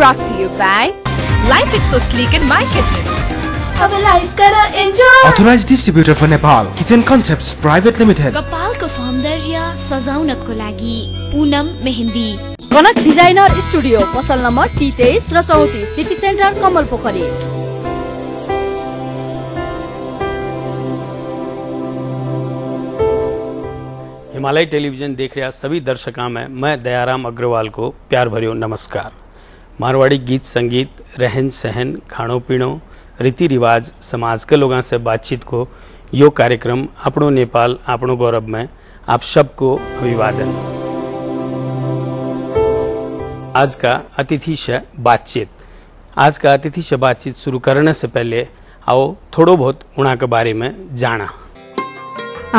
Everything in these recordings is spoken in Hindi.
Brought to you by Life is so sleek in my kitchen. अब लाइफ करा enjoy. Authorized distributor for Nepal Kitchen Concepts Private Limited. कपालको सौन्दर्य सजाउनको लागि पूनम मेहन्दी। कनक डिजाइनर स्टुडियो पसल नम्बर T23 र 34 सिटी सेन्टर कमल पोखरी। हिमालय टेलीविजन देख रहे सभी दर्शकों में मैं दयाराम अग्रवाल को प्यार भरियो नमस्कार। मारवाड़ी गीत संगीत, रहन सहन, खाणो पीणो, रीति रिवाज, समाज के लोगों से बातचीत को यो कार्यक्रम अपनो नेपाल अपनो गौरव में आप सबको अभिवादन। आज का अतिथि से बातचीत। आज का अतिथि से बातचीत शुरू करने से पहले आओ थोड़ो बहुत उना के बारे में जाना।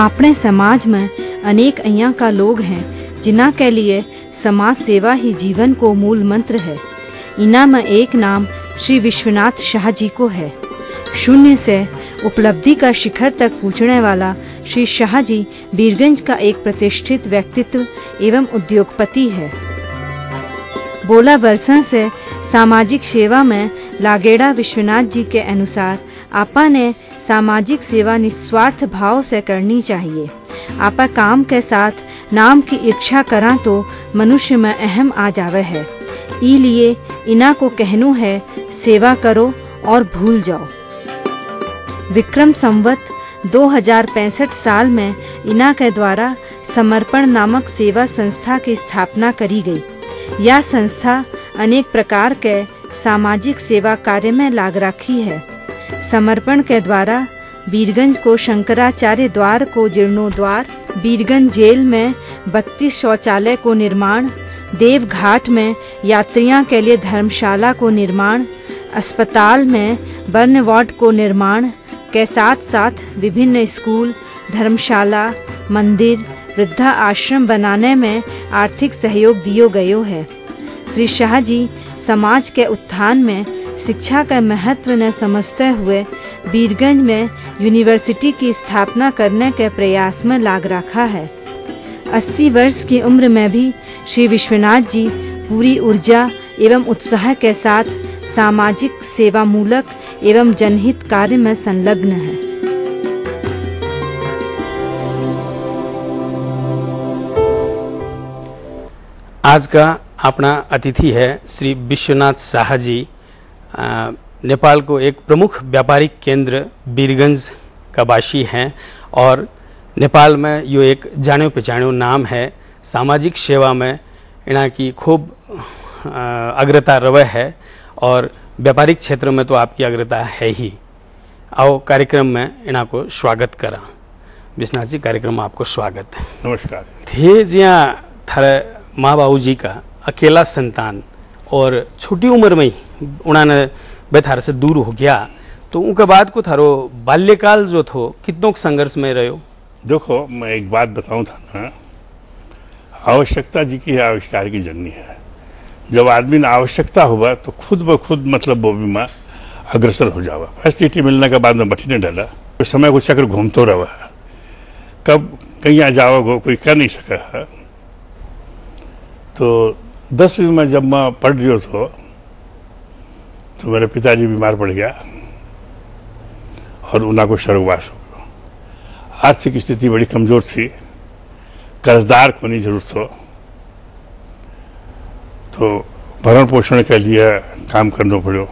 अपने समाज में अनेक अइया का लोग हैं जिन्हा के लिए समाज सेवा ही जीवन को मूल मंत्र है। इना में एक नाम श्री विश्वनाथ शाह जी को है। शून्य से उपलब्धि का शिखर तक पहुँचने वाला श्री शाह जी बीरगंज का एक प्रतिष्ठित व्यक्तित्व एवं उद्योगपति है। बोला बरसा से सामाजिक सेवा में लागेड़ा विश्वनाथ जी के अनुसार आपा ने सामाजिक सेवा निस्वार्थ भाव से करनी चाहिए। आपा काम के साथ नाम की इच्छा करा तो मनुष्य में अहम आ जावे है। इसलिए इना को कहनो है सेवा करो और भूल जाओ। विक्रम संवत 2065 साल में इना के द्वारा समर्पण नामक सेवा संस्था की स्थापना करी गई। यह संस्था अनेक प्रकार के सामाजिक सेवा कार्य में लाग रखी है। समर्पण के द्वारा बीरगंज को शंकराचार्य द्वार को जीर्णोद्वार, बीरगंज जेल में 32 शौचालय को निर्माण, देवघाट में यात्रियों के लिए धर्मशाला को निर्माण, अस्पताल में बर्न वार्ड को निर्माण के साथ साथ विभिन्न स्कूल, धर्मशाला, मंदिर, वृद्धा आश्रम बनाने में आर्थिक सहयोग दियो गयो है। श्री शाह जी समाज के उत्थान में शिक्षा का महत्व न समझते हुए बीरगंज में यूनिवर्सिटी की स्थापना करने के प्रयास में लाग रखा है। 80 वर्ष की उम्र में भी श्री विश्वनाथ जी पूरी ऊर्जा एवं उत्साह के साथ सामाजिक सेवामूलक एवं जनहित कार्य में संलग्न है। आज का अपना अतिथि है श्री विश्वनाथ शाह जी। नेपाल को एक प्रमुख व्यापारिक केंद्र बीरगंज का वासी हैं और नेपाल में यो एक जानो पहचानो नाम है। सामाजिक सेवा में इना की खूब अग्रता रवे है और व्यापारिक क्षेत्र में तो आपकी अग्रता है ही। आओ कार्यक्रम में इना को स्वागत करा। विश्वनाथ जी, कार्यक्रम में आपको स्वागत है। नमस्कार। थे जिया थारे माँ बाबू जी का अकेला संतान और छोटी उम्र में ही उन्होंने बेथार से दूर हो गया, तो उनके बाद को थारो बाल्यकाल जो थो कितनों संघर्ष में रहो? देखो, मैं एक बात बताऊं था ना, आवश्यकता जी की आविष्कार की जननी है। जब आदमी ने आवश्यकता हुआ तो खुद ब खुद मतलब बोबी में अग्रसर हो जावा। फैसिलिटी मिलने के बाद में बचने डाला तो समय को चक्र घूमते रहा। कब कहीं जाओगे कोई कह नहीं सका है। तो 10वीं में जब मैं पढ़ रही हो तो मेरे पिताजी बीमार पड़ गया और उन्हें को स्वर्गवास हो गया। आर्थिक स्थिति बड़ी कमजोर थी, कर्जदार को नहीं जरूरत हो, तो भरण पोषण के लिए काम करना पड़ो।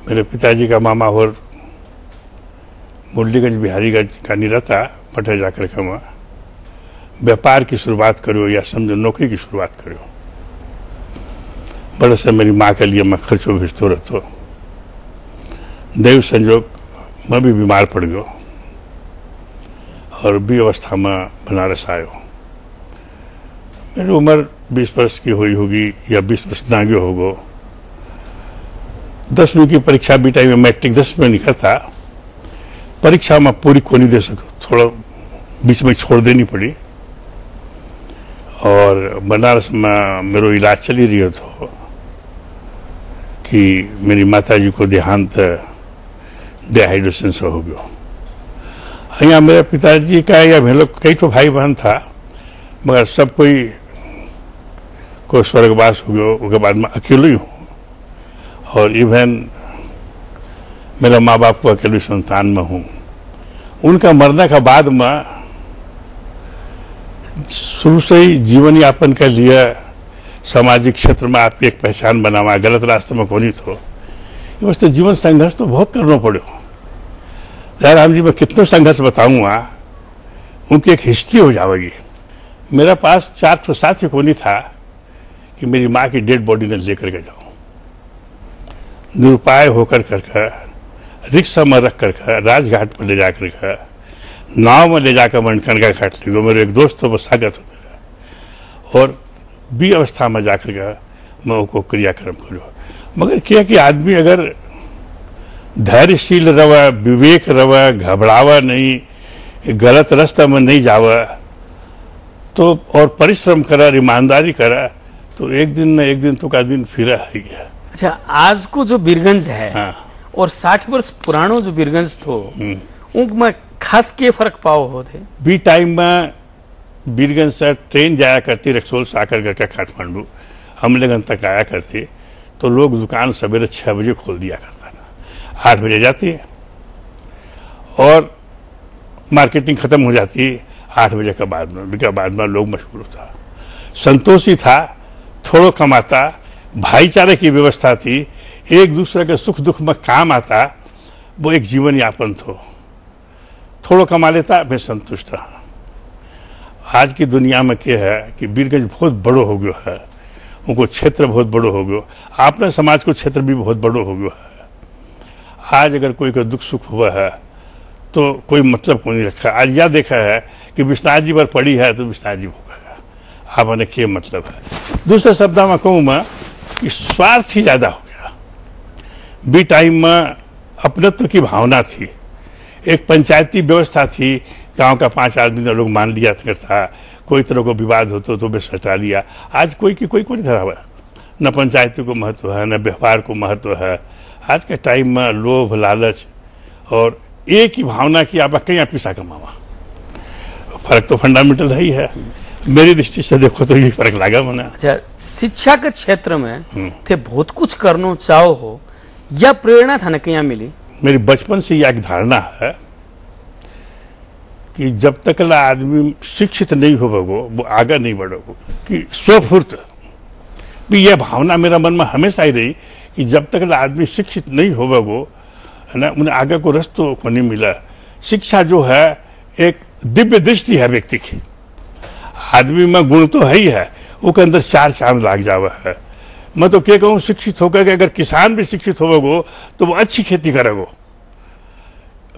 मेरे पिताजी का मामा और मुरलीगंज बिहारीगंज का निरता पटे जाकर के मैं व्यापार की शुरुआत करो या समझो नौकरी की शुरुआत करो। बड़े से मेरी माँ के लिए मैं खर्चों भेजते रहता। दैव संजोग मैं भी बीमार पड़ गया और बी अवस्था में बनारस आयो। मेरी उम्र 20 वर्ष की हुई होगी या 20 वर्ष नागे होगो। 10वीं की परीक्षा भी टाइम में मैट्रिक 10 में निकला था। परीक्षा में पूरी को नहीं दे सको, थोड़ा बीच में छोड़ देनी पड़ी और बनारस में मेरो इलाज चली रही तो कि मेरी माता जी को देहांत डिहाइड्रेशन से हो गया। यहाँ मेरे पिताजी का या हम लोग कई तो भाई बहन था, मगर सब कोई कोई स्वर्गवास हो गयो, उसके बाद मैं अकेले ही हूँ। और इवन मेरा माँ बाप को अकेली संतान में हूँ। उनका मरने के बाद में शुरू से ही जीवन यापन के लिए सामाजिक क्षेत्र में आपकी एक पहचान बनावा, गलत रास्ते में कोई तो ये बस तो जीवन संघर्ष तो बहुत करना पड़ो। दयाराम जी मैं कितने संघर्ष बताऊंगा, उनकी एक हिस्ट्री हो जाएगी। मेरा पास 4-7 ही कोनी था कि मेरी माँ की डेड बॉडी ने लेकर के जाऊं। निरुपाय होकर कर रिक्शा में रख कर राजघाट पर ले जाकर के नाव में ले जाकर मनकनका घाट ले गो। मेरे एक दोस्त तो वो स्वागत हो मेरा, और बी अवस्था में जाकर के मैं उनको क्रियाक्रम करो। मगर क्या कि आदमी अगर धैर्यशील रवा, विवेक रवा, घबरावा नहीं, गलत रास्ता में नहीं जावा तो और परिश्रम करा, ईमानदारी करा तो एक दिन न एक दिन तो का दिन फिरा है गया। अच्छा, आज को जो बीरगंज है हाँ। और 60 वर्ष पुरानो जो बीरगंज थो, उनमें खास के फर्क पाओ होते? बी टाइम में बीरगंज से ट्रेन जाया करती रक्सोल से आकर करके काठमांडू, अमलेगन तक आया करती, तो लोग दुकान सवेरे 6 बजे खोल दिया करता था। 8 बजे जाती है और मार्केटिंग खत्म हो जाती है 8 बजे के बाद में लोग मशहूर होता। संतोषी था, थोड़ा कमाता, भाईचारे की व्यवस्था थी, एक दूसरे के सुख दुख में काम आता, वो एक जीवन यापन थो। थोड़ा कमा लेता, मैं संतुष्ट था। आज की दुनिया में क्या है कि बीरगंज बहुत बड़ो हो गया है, उनको क्षेत्र बहुत बड़ो हो गया, आपने समाज को क्षेत्र भी बहुत बड़ो हो गया है। आज अगर कोई का दुख सुख हुआ है तो कोई मतलब को नहीं रखा। आज यह देखा है कि विश्वनाथ जी पर पड़ी है तो विश्वनाथ जी भोगेगा, आपने क्या मतलब है। दूसरे शब्द में कहूँ मैं कि स्वार्थ ही ज्यादा हो गया। बी टाइम में अपनत्व की भावना थी, एक पंचायती व्यवस्था थी, गांव का 5 आदमी ने लोग मान लिया करता, कोई तरह को विवाद हो तो बस हटा लिया। आज कोई की कोई नहीं धरा हुआ, न पंचायती को महत्व है, न व्यवहार को महत्व है। आज के टाइम में लोभ, लालच और एक ही भावना की आप कहीं पैसा कमावा, फर्क तो फंडामेंटल है ही है। मेरी दृष्टि से देखो तो ये फर्क लगा मना। अच्छा, शिक्षा के क्षेत्र में थे बहुत कुछ करना चाहो हो, या प्रेरणा था न कहीं मिली? मेरी बचपन से यह एक धारणा है कि जब तक ला आदमी शिक्षित नहीं होगा वो आगे नहीं बढ़ोगे, कि स्वफूर्त भी यह भावना मेरा मन में हमेशा ही रही कि जब तक ला आदमी शिक्षित नहीं होगा वो है ना, उन्हें आगे को रास्ता को नहीं मिला। शिक्षा जो है एक दिव्य दृष्टि है व्यक्ति की। आदमी में गुण तो है ही है, उसके अंदर 4 चांद लाग जावा है। मैं तो क्या कहूँ, शिक्षित होकर के अगर किसान भी शिक्षित होगा तो वो अच्छी खेती करेगा,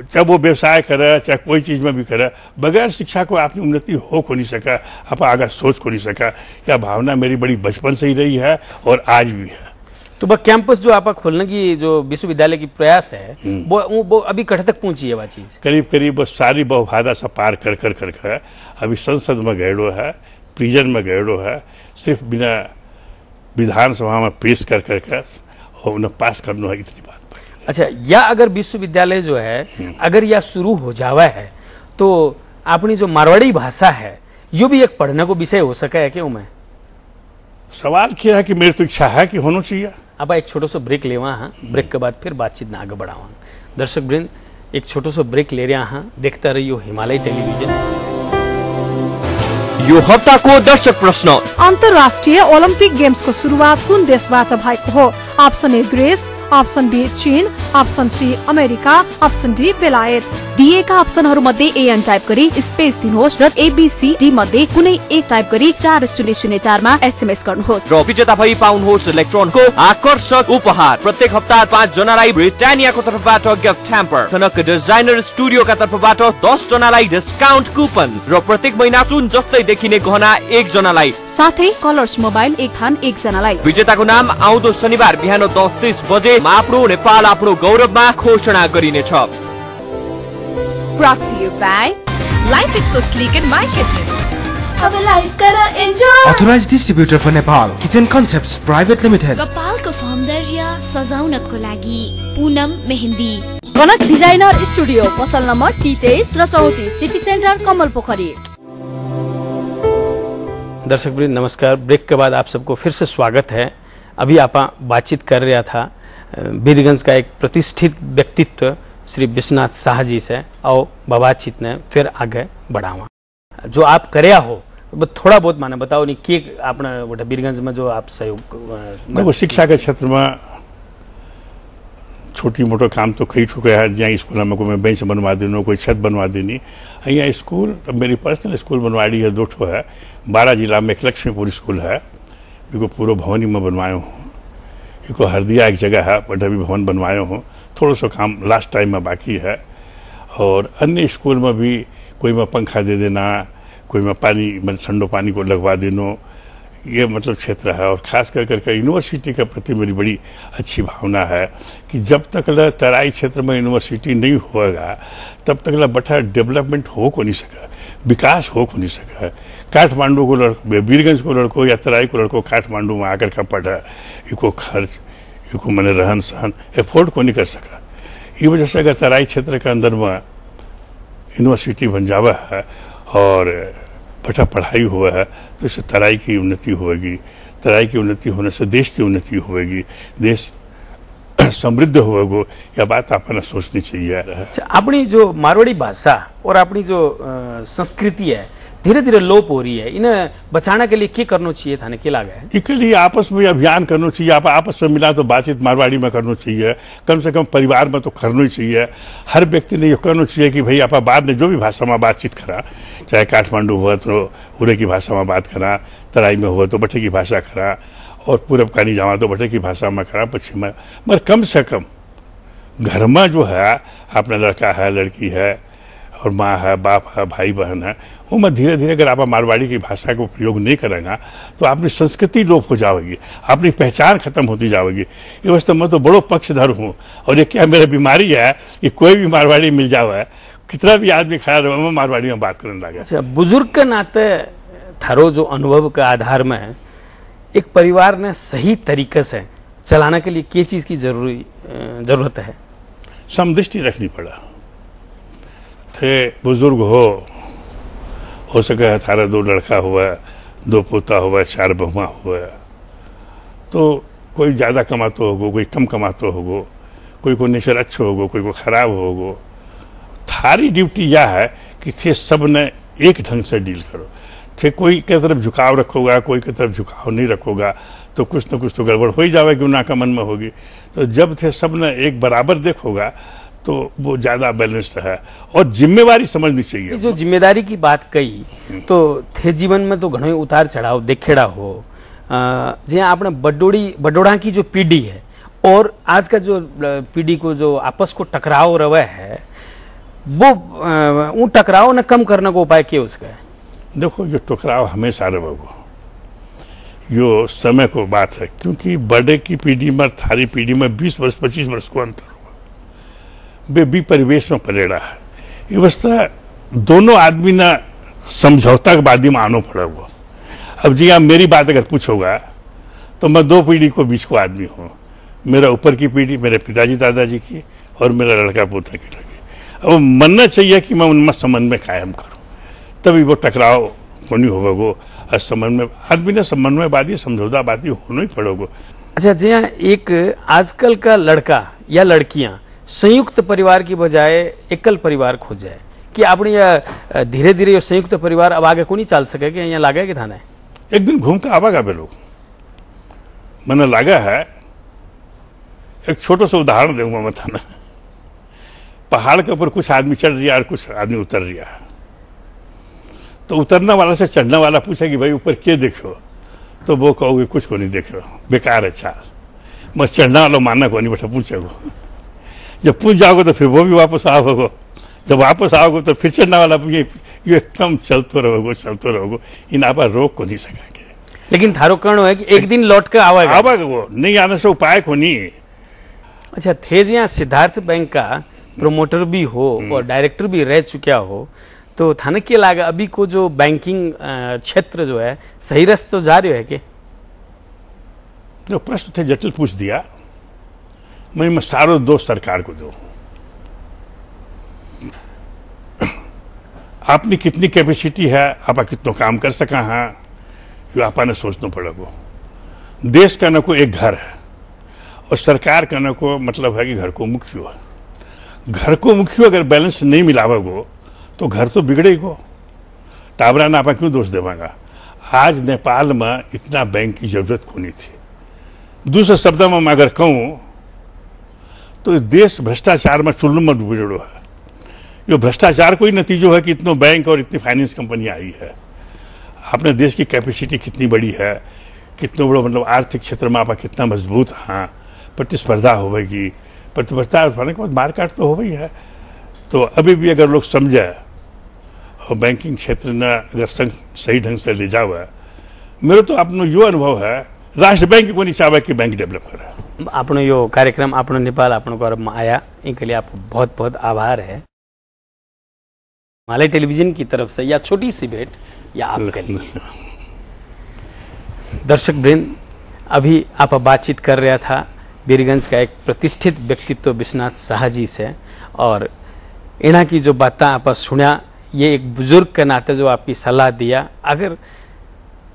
चाहे वो व्यवसाय करे चाहे कोई चीज में भी करे। बगैर शिक्षा को आपने उन्नति हो को नहीं सका, आप आगे सोच को नहीं सका। यह भावना मेरी बड़ी बचपन से ही रही है और आज भी है। तो वह कैंपस जो आप खोलने की जो विश्वविद्यालय की प्रयास है वो अभी कहाँ तक पहुंची है? वह चीज करीब सारी बहुभादा से पार कर अभी संसद में गएड़ो है, प्रिजन में गएड़ो है, सिर्फ बिना विधानसभा में पेश कर और उन्हें पास करना है, इतनी बात बाकी। अच्छा, या अगर विश्वविद्यालय जो है अगर यह शुरू हो जावा है तो अपनी जो मारवाड़ी भाषा है यो भी एक पढ़ने को विषय हो सका है क्यों? मैं सवाल क्या है कि मेरी तो इच्छा है कि होना चाहिए। अब एक छोटो सो ब्रेक लेवा हाँ, ब्रेक के बाद फिर बातचीत में आगे बढ़ावा। दर्शक वृंद, एक छोटो सो ब्रेक ले रहा हाँ, देखता रहियो हिमालय टेलीविजन। यो हप्ताको दर्शक प्रश्न, अन्तर्राष्ट्रिय ओलम्पिक गेम्सको सुरुवात कुन देशबाट भएको हो? Option A Greece, option B चीन, option C America, option D बेलायत। दिएका अप्सनहरू मध्ये एएन टाइप गरी स्पेस दिनुहोस् र एबीसीडी मध्ये कुनै एक टाइप गरी 4004 मा एसएमएस गर्नुहोस् र विजेता भई पाउनुहोस् इलेक्ट्रोनको आकर्षक उपहार। प्रत्येक हप्ता 5 जनालाई ब्रिटानियाको तर्फबाट गिफ्ट ह्याम्पर, कनक डिजाइनर स्टुडियोका तर्फबाट 10 जनालाई डिस्काउन्ट कुपन र प्रत्येक महिना सुन जस्तै देखिने गहना 1 जनालाई, साथै कलर्स मोबाइल 1 थान 1 जनालाई। विजेताको नाम आउँदो शनिबार बिहान 10:30 बजे आफ्नो नेपाल आफ्नो गौरवमा घोषणा गरिनेछ। Brought to you by Life is so sleek in my kitchen. अब लाइफ कर enjoy. Authorized distributor for Nepal, Kitchen Concepts Private Limited. कपालको सौन्दर्य सजाउनको लागि पूनम मेहन्दी। कनक डिजाइनर स्टुडियो, पसल नम्बर T23 र 34, सिटी सेन्टर कमल पोखरी। दर्शक वृंद नमस्कार। ब्रेक के बाद आप सबको फिर से स्वागत है। अभी आप बातचीत कर रहा था बीरगंज का एक प्रतिष्ठित व्यक्तित्व श्री विश्वनाथ शाह जी से और बातचीत ने फिर आगे बढ़ावा जो आप करया हो थोड़ा बहुत माने बताओ नहीं कि आपने बीरगंज में जो आप सहयोग देखो शिक्षा के क्षेत्र में छोटी मोटो काम तो कई चुके हैं। ज्यादा स्कूल में कोई बेंच बनवा देनो कोई छत बनवा देनी अँ स्कूल मेरी पर्सनल स्कूल बनवाड़ी है 2 है 12 जिला में। एक लक्ष्मीपुर स्कूल है इको पूरा भवनी में बनवायो हूँ। इको हरदिया एक जगह है बट अभी भवन बनवायो हूँ। थोड़ा सा काम लास्ट टाइम में बाकी है। और अन्य स्कूल में भी कोई में पंखा दे देना कोई में पानी मतलब ठंडो पानी को लगवा देनो ये मतलब क्षेत्र है। और खास कर यूनिवर्सिटी के प्रति मेरी बड़ी अच्छी भावना है कि जब तक तराई क्षेत्र में यूनिवर्सिटी नहीं होगा तब तक बड़ा डेवलपमेंट हो को नहीं सका विकास हो को नहीं सका। काठमांडू को लड़को बीरगंज को लड़को या तराई को लड़को काठमांडू में आकर का पढ़ा इको खर्च इको मैंने रहन सहन एफोर्ड को नहीं कर सका। ये वजह से अगर तराई क्षेत्र के अंदर में यूनिवर्सिटी बन जावा है और बड़ा पढ़ाई हुआ है तो इससे तराई की उन्नति होगी। तराई की उन्नति होने से देश की उन्नति होगी देश समृद्ध होगा। यह बात आपने सोचनी चाहिए। अपनी जो मारवाड़ी भाषा और अपनी जो संस्कृति है धीरे धीरे लोप हो रही है इन्हें बचाने के लिए क्या करना चाहिए थाने क्या लगा है? इसके लिए आपस में अभियान करना चाहिए। आप आपस में मिला तो बातचीत मारवाड़ी में करना चाहिए। कम से कम परिवार में तो करना ही चाहिए। हर व्यक्ति ने ये करना चाहिए कि भाई आप बाद में जो भी भाषा में बातचीत करा चाहे काठमांडू हुआ तो उड़े की भाषा में बात करा तराई में हुआ तो बटे की भाषा करा और पूरब का नहीं जावा तो बटे की भाषा में करा पश्चिम में मगर कम से कम घर में जो है अपना लड़का है लड़की है और माँ है बाप है भाई बहन है वो मैं धीरे धीरे अगर आप मारवाड़ी की भाषा का उपयोग नहीं करेंगे तो अपनी संस्कृति लोप हो जाएगी अपनी पहचान खत्म होती जाएगी। ये वस्तु मैं तो बड़ो पक्षधर हूँ और ये क्या मेरा बीमारी है कि कोई भी मारवाड़ी मिल जाए कितना भी आदमी खड़ा रहे मैं मारवाड़ी में बात करने लगा। अच्छा बुजुर्ग के नाते थारो जो अनुभव के आधार में एक परिवार ने सही तरीके से चलाने के लिए क्या चीज की जरूरत है? समदृष्टि रखनी पड़ा थे बुजुर्ग हो सके थारा 2 लड़का हुआ 2 पोता हुआ 4 बहुआ हुआ तो कोई ज़्यादा कमाते होगो कोई कम कमाते होगो कोई को नेचर अच्छो होगो कोई को खराब होगो। थारी ड्यूटी यह है कि थे सब ने एक ढंग से डील करो। थे कोई के तरफ झुकाव रखोगा कोई के तरफ झुकाव नहीं रखोगा तो कुछ न कुछ तो गड़बड़ हो ही जाएगी उना का मन में होगी। तो जब थे सब ने एक बराबर देखोगा तो वो ज्यादा बैलेंस्ड है और जिम्मेवारी समझनी चाहिए। जो जिम्मेदारी की बात कही तो थे जीवन में तो घणो उतार चढ़ाव देखेड़ा हो जे आपने बडोड़ा की जो पीढ़ी है और आज का जो पीढ़ी को जो आपस को टकराव रवे है वो उन टकराव ने कम करने का उपाय क्या उसका है? देखो जो टकराव हमेशा रहेगा यो समय को बात है क्योंकि बड़े की पीढ़ी में थारी पीढ़ी में 20 वर्ष 25 वर्ष को अंतर वे भी परिवेश में पलेड़ा है। ये अवस्था दोनों आदमी ना समझौता के बाद ही मानो पड़ा हुआ। अब जी आप मेरी बात अगर पूछोगा तो मैं 2 पीढ़ी को 20 को आदमी हूँ। मेरा ऊपर की पीढ़ी मेरे पिताजी दादाजी की और मेरा लड़का पोता की लड़की। अब मानना चाहिए कि मैं उनमें समन्वय कायम करूँ तभी वो टकराव को नहीं होगा। वो समन्वय आदमी ने समन्वयवादी समझौतावादी होना ही पड़ेगा। अच्छा जी एक आजकल का लड़का या लड़कियां संयुक्त परिवार की बजाय एकल परिवार खोजे कि आपने यह धीरे धीरे ये संयुक्त परिवार अब आगे को नहीं चल सके कि यहाँ लागे कि थाने एक दिन घूम के आवागा बे लोग मैंने लगा है। एक छोटा सा उदाहरण दूंगा मैं थाना पहाड़ के ऊपर कुछ आदमी चढ़ रहा और कुछ आदमी उतर रहा है तो उतरने वाला से चढ़ने वाला पूछा कि भाई ऊपर क्या देखो तो वो कहोगे कुछ को नहीं देखो बेकार है चाल मैं चढ़ने वाला मानना को नहीं बैठा पूछेगो जब पूछ जाओगे तो फिर वो भी वापस आओगे जब वापस आओगे तो फिर चढ़ने वाला ये एकदम चलते रहोगे इन आप रोक को नहीं सकेंगे। लेकिन थारो कर्ण है कि एक दिन लौट कर आवेगा वो नहीं आने से उपाय को नहीं। अच्छा थे यहाँ सिद्धार्थ बैंक का प्रोमोटर भी हो और डायरेक्टर भी रह चुका हो तो थाने क्या लगा अभी को जो बैंकिंग क्षेत्र जो है सही रास्ते तो जा रहे है कि? जो प्रश्न थे जटिल पूछ दिया मैं सारो दोष सरकार को दो। आपने कितनी कैपेसिटी है आप कितना काम कर सका है ये आपने सोचना पड़ेगा। देश का न को एक घर है और सरकार का न को मतलब है कि घर को मुखियो है। घर को मुखियो अगर बैलेंस नहीं मिलावेगो तो घर तो बिगड़ेगो। टाबरा ना आप क्यों दोष देवागा। आज नेपाल में इतना बैंक की जरूरत होनी थी। दूसरे शब्द में मैं अगर कहूँ तो देश भ्रष्टाचार में चुल्लू में डूबो है। ये भ्रष्टाचार को ही नतीजो है कि इतने बैंक और इतनी फाइनेंस कंपनी आई है। अपने देश की कैपेसिटी कितनी बड़ी है, कितने बड़ो मतलब आर्थिक क्षेत्र में आप कितना मजबूत हाँ प्रतिस्पर्धा होगी। प्रतिस्पर्धा होने के बाद मार्केट तो हो गई है। तो अभी भी अगर लोग समझे और बैंकिंग क्षेत्र ने अगर सही ढंग से ले जाओ, मेरे तो अपनो यो अनुभव है राष्ट्र बैंक को नहीं चाहे कि बैंक डेवलप करे। आपनो यो कार्यक्रम आपनो नेपाल आपनो गौरव में आया, इनके लिए आपको बहुत बहुत आभार है। हिमालय टेलीविजन की तरफ से या छोटी सी भेंट या आपके लिए। दर्शक वृंद, अभी आप बातचीत कर रहा था वीरगंज का एक प्रतिष्ठित व्यक्तित्व विश्वनाथ शाह जी से, और इन्हां की जो बातें आप सुना, ये एक बुजुर्ग के नाते जो आपकी सलाह दिया, अगर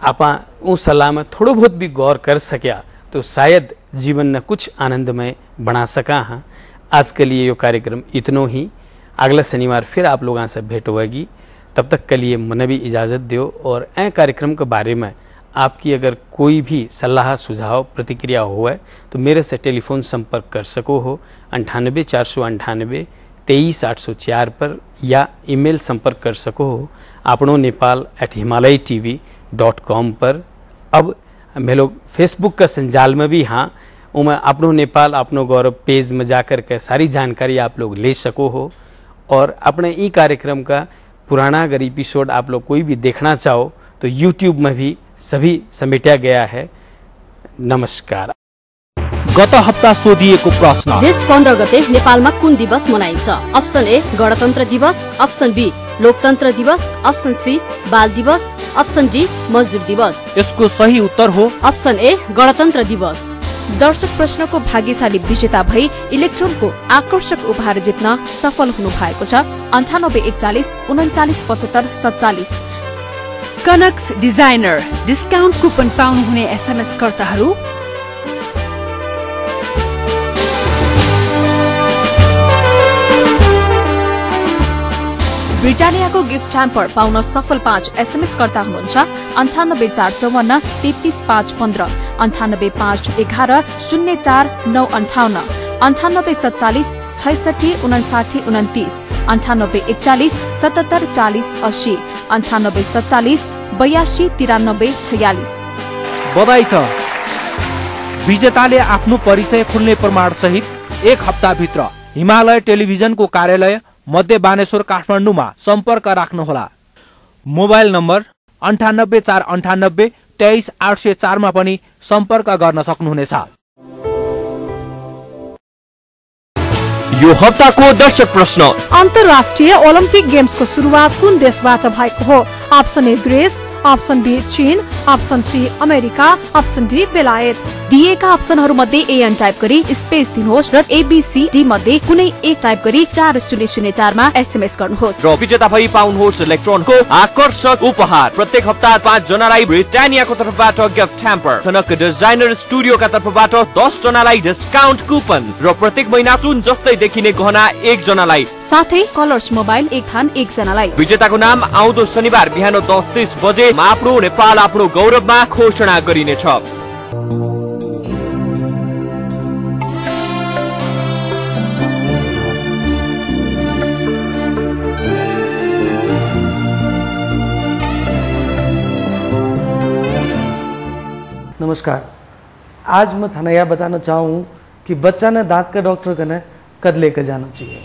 आप उस सलाह में थोड़ा बहुत भी गौर कर सकिया तो शायद जीवन ने कुछ आनंदमय बना सका। हाँ, आज के लिए ये कार्यक्रम इतनो ही। अगला शनिवार फिर आप लोगों से भेंट होगी। तब तक के लिए मुझे भी इजाज़त दो, और ए कार्यक्रम के बारे में आपकी अगर कोई भी सलाह सुझाव प्रतिक्रिया हो तो मेरे से टेलीफोन संपर्क कर सको हो 98 498 23 804 पर, या ईमेल संपर्क कर सको हो आपनो nepal@himalayatv.com पर। अब मैं लोग फेसबुक का संजाल में भी हाँ उमें अपनो नेपाल अपनो गौरव पेज में जाकर के सारी जानकारी आप लोग ले सको हो, और अपने ई कार्यक्रम का पुराना अगर एपिसोड आप लोग कोई भी देखना चाहो तो YouTube में भी सभी समेटा गया है। नमस्कार। गत हप्ता सोधिएको प्रश्न, ज्येष्ठ 15 गते नेपालमा कुन दिवस मनाइन्छ? अप्सन ए गणतन्त्र दिवस, अप्सन बी लोकतन्त्र दिवस, अप्सन सी बाल दिवस, अप्सन डी मजदुर दिवस। यसको सही उत्तर हो अप्सन ए गणतन्त्र दिवस। दर्शक प्रश्नको भाग्यशाली विजेता भई इलेक्ट्रोनको आकर्षक उपहार जित्न सफल हुनु भएको छ। 9841 39 75 47। कनक्स डिजाइनर डिस्काउन्ट कुपन पाउनुहुने एसएमएस कर्ताहरू ब्रिटानियाको गिफ्ट ह्याम्पर पाउन सफल 5 एसएमएस कर्ता हुनुहुन्छ। 98454 33515, 98511 04958, 9847 66 59 29, 9841 77 40 80, 9847 82 93 46। बधाई छ, विजेताले आफ्नो परिचय खुल्ने प्रमाण सहित 1 हप्ताभित्र हिमालय टेलिभिजनको कार्यालय मध्य बानेश्वर काठमाडौँमा सम्पर्क राख्नुहोला। मोबाइल नम्बर 98 498 23 804 मा पनि सम्पर्क गर्न सक्नुहुनेछ। यो हप्ताको दर्शक प्रश्न, अन्तर्राष्ट्रिय ओलम्पिक गेम्सको सुरुवात कुन देशबाट भएको हो? Option A Greece, option B चीन, option C America, option D बेलायत। दिएका अप्सनहरू मध्ये एएन टाइप गरी स्पेस दिनुहोस् र एबीसी मध्ये कुनै एक टाइप गरी 4004 मा एसएमएस गर्नुहोस् र विजेता भई पाउनुहोस् इलेक्ट्रोनको आकर्षक उपहार। प्रत्येक हप्ता 5 जनालाई ब्रिटानियाको तर्फबाट गिफ्ट ह्याम्पर, कनक डिजाइनर स्टुडियोका तर्फबाट 10 जनालाई डिस्काउन्ट कुपन र प्रत्येक महिना सुन जस्तै देखिने गहना 1 जनालाई, साथै कलर्स मोबाइल 1 थान 1 जनालाई। विजेताको नाम आउँदो शनिबार बिहान 10:30 बजे आफ्नो नेपाल आफ्नो गौरवमा घोषणा गरिनेछ। नमस्कार। आज मैं थाना यह बताना चाहूँ कि बच्चा ने दांत का डॉक्टर कने कद लेकर जाना चाहिए।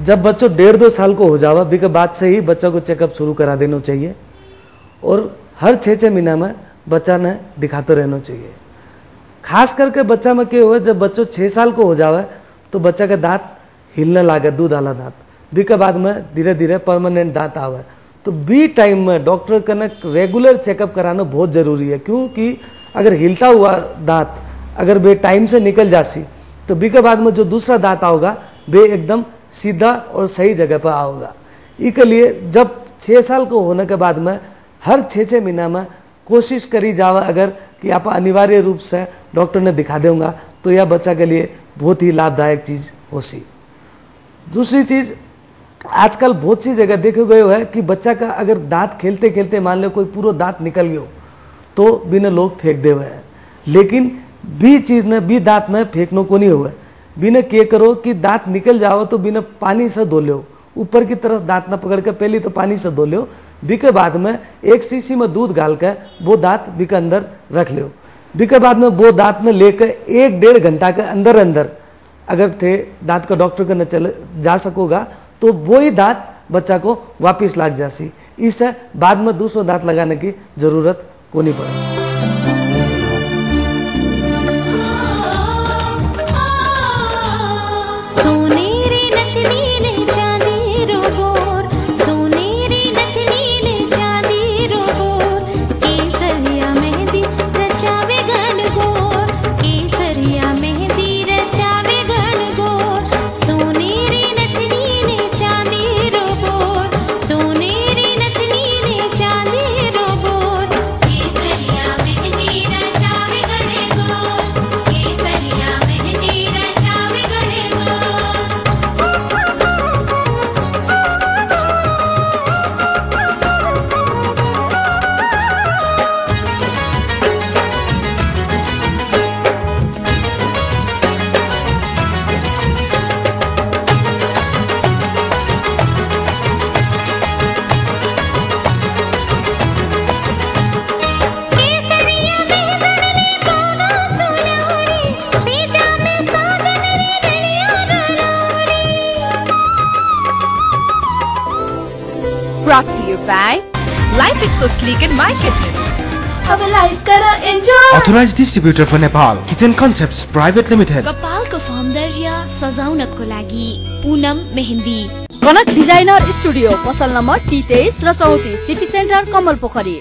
जब बच्चों 1.5-2 साल को हो जावा भी के बाद से ही बच्चा को चेकअप शुरू करा देना चाहिए, और हर 6-6 महीना में बच्चा ने दिखाते रहना चाहिए। खास करके बच्चा में क्या हुआ, जब बच्चों 6 साल को हो जावे तो बच्चा का दांत हिलने लागे, दूध वाला दांत, बी के बाद में धीरे धीरे परमानेंट दांत आवे। तो बी टाइम में डॉक्टर कने रेगुलर चेकअप कराना बहुत ज़रूरी है, क्योंकि अगर हिलता हुआ दांत अगर बे टाइम से निकल जासी तो बी के बाद में जो दूसरा दांत आओगा बे एकदम सीधा और सही जगह पर आओगा। इसके लिए जब 6 साल को होने के बाद में हर 6-6 महीना में कोशिश करी जावा अगर कि आप अनिवार्य रूप से डॉक्टर ने दिखा देगा तो यह बच्चा के लिए बहुत ही लाभदायक चीज़ हो सी। दूसरी चीज़, आजकल बहुत सी जगह देखे गए है कि बच्चा का अगर दांत खेलते खेलते मान लो कोई पूरा दांत निकल गयो तो बिना लोग फेंक दे हुए हैं, लेकिन बी चीज़ ने बी दांत ने फेंकनो को नहीं हुआ। बिना के करो कि दांत निकल जाओ तो बिना पानी से धो लो, ऊपर की तरफ दांत ना पकड़ के पहले तो पानी से धो लो, बी के बाद में एक शीशी में दूध डाल के वो दांत बी के अंदर रख लो। बी के बाद में वो दांत ने लेकर 1-1.5 घंटा के अंदर अंदर अगर थे दांत का डॉक्टर के न चले जा सकोगा तो वो ही दांत बच्चा को वापस लग जासी। इससे बाद में दूसरा दांत लगाने की जरूरत को नहीं पड़े। Brought to you by Life is so sleek in my kitchen. अब लाइफ करा enjoy. Authorized distributor for Nepal, Kitchen Concepts Private Limited. कपालको सौन्दर्य सजाउनको लागि पूनम मेहन्दी। कनक डिजाइनर स्टुडियो, पसल नम्बर T23 र 34, सिटी सेन्टर कमल पोखरी।